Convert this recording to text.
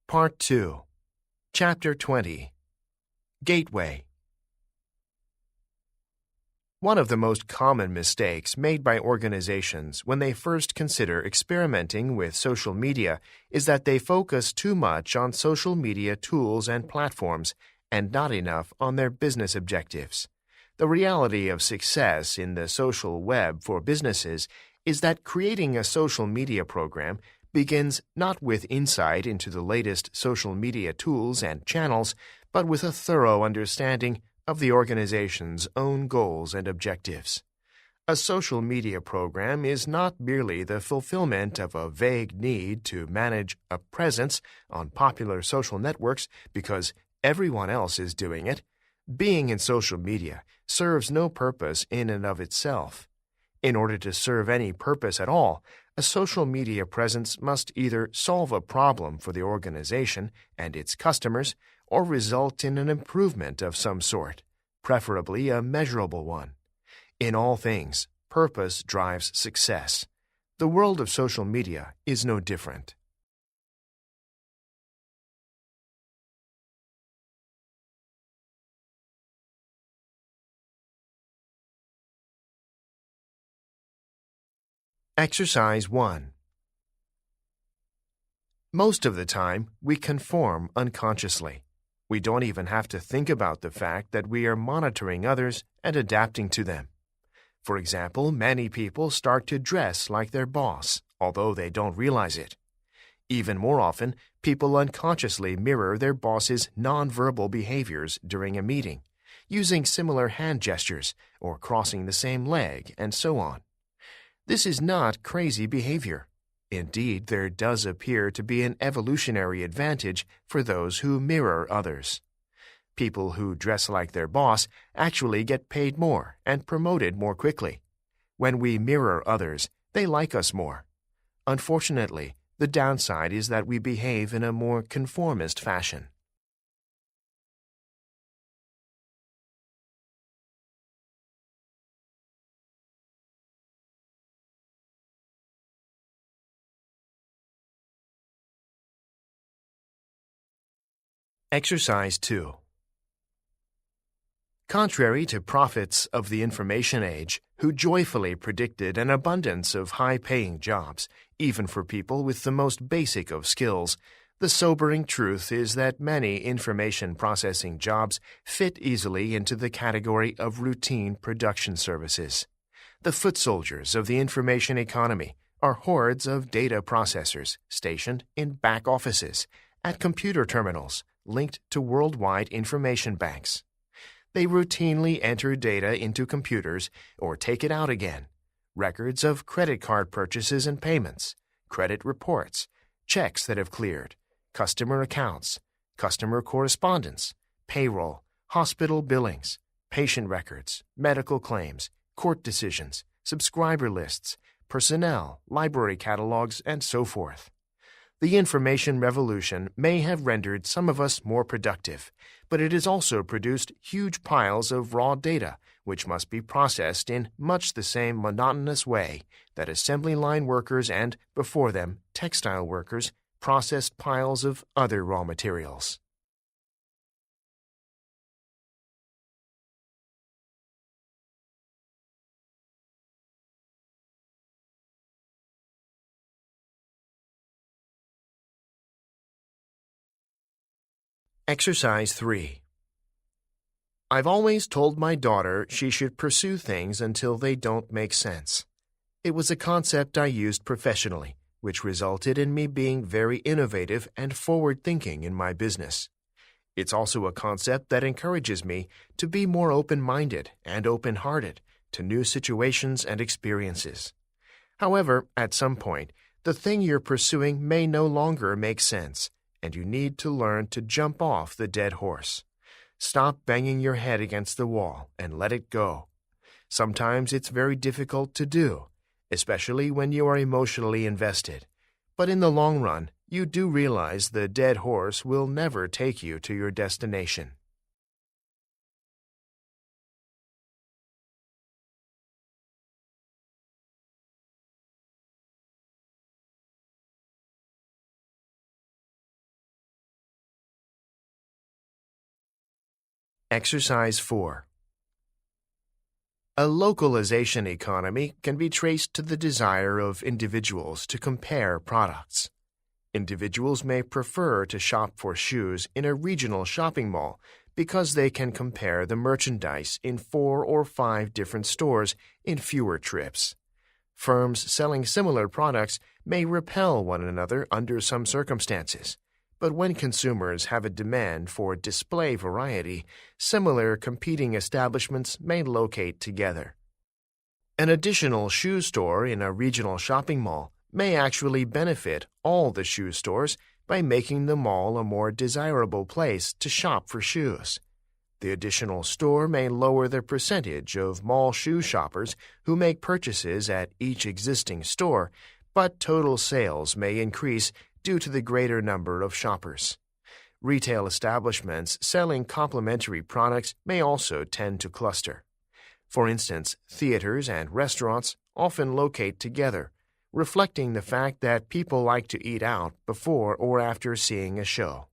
Part 2, Chapter 20, Gateway. One of the most common mistakes made by organizations when they first consider experimenting with social media is that they focus too much on social media tools and platforms and not enough on their business objectives. The reality of success in the social web for businesses is that creating a social media program begins not with insight into the latest social media tools and channels, but with a thorough understanding of the organization's own goals and objectives. A social media program is not merely the fulfillment of a vague need to manage a presence on popular social networks because everyone else is doing it. Being in social media serves no purpose in and of itself. In order to serve any purpose at all, a social media presence must either solve a problem for the organization and its customers or result in an improvement of some sort, preferably a measurable one. In all things, purpose drives success. The world of social media is no different. Exercise 1. Most of the time, we conform unconsciously. We don't even have to think about the fact that we are monitoring others and adapting to them. For example, many people start to dress like their boss, although they don't realize it. Even more often, people unconsciously mirror their boss's nonverbal behaviors during a meeting, using similar hand gestures or crossing the same leg, and so on. This is not crazy behavior. Indeed, there does appear to be an evolutionary advantage for those who mirror others. People who dress like their boss actually get paid more and promoted more quickly. When we mirror others, they like us more. Unfortunately, the downside is that we behave in a more conformist fashion. Exercise 2. Contrary to prophets of the information age who joyfully predicted an abundance of high-paying jobs, even for people with the most basic of skills, the sobering truth is that many information processing jobs fit easily into the category of routine production services. The foot soldiers of the information economy are hordes of data processors stationed in back offices, at computer terminals, linked to worldwide information banks. They routinely enter data into computers or take it out again. Records of credit card purchases and payments, credit reports, checks that have cleared, customer accounts, customer correspondence, payroll, hospital billings, patient records, medical claims, court decisions, subscriber lists, personnel, library catalogs, and so forth. The information revolution may have rendered some of us more productive, but it has also produced huge piles of raw data which must be processed in much the same monotonous way that assembly line workers and, before them, textile workers processed piles of other raw materials. Exercise 3. I've always told my daughter she should pursue things until they don't make sense. It was a concept I used professionally, which resulted in me being very innovative and forward-thinking in my business. It's also a concept that encourages me to be more open-minded and open-hearted to new situations and experiences. However, at some point, the thing you're pursuing may no longer make sense, and you need to learn to jump off the dead horse. Stop banging your head against the wall and let it go. Sometimes it's very difficult to do, especially when you are emotionally invested. But in the long run, you do realize the dead horse will never take you to your destination. Exercise 4. A localization economy can be traced to the desire of individuals to compare products. Individuals may prefer to shop for shoes in a regional shopping mall because they can compare the merchandise in 4 or 5 different stores in fewer trips. Firms selling similar products may repel one another under some circumstances, but when consumers have a demand for display variety, similar competing establishments may locate together. An additional shoe store in a regional shopping mall may actually benefit all the shoe stores by making the mall a more desirable place to shop for shoes. The additional store may lower the percentage of mall shoe shoppers who make purchases at each existing store, but total sales may increase due to the greater number of shoppers. Retail establishments selling complementary products may also tend to cluster. For instance, theaters and restaurants often locate together, reflecting the fact that people like to eat out before or after seeing a show.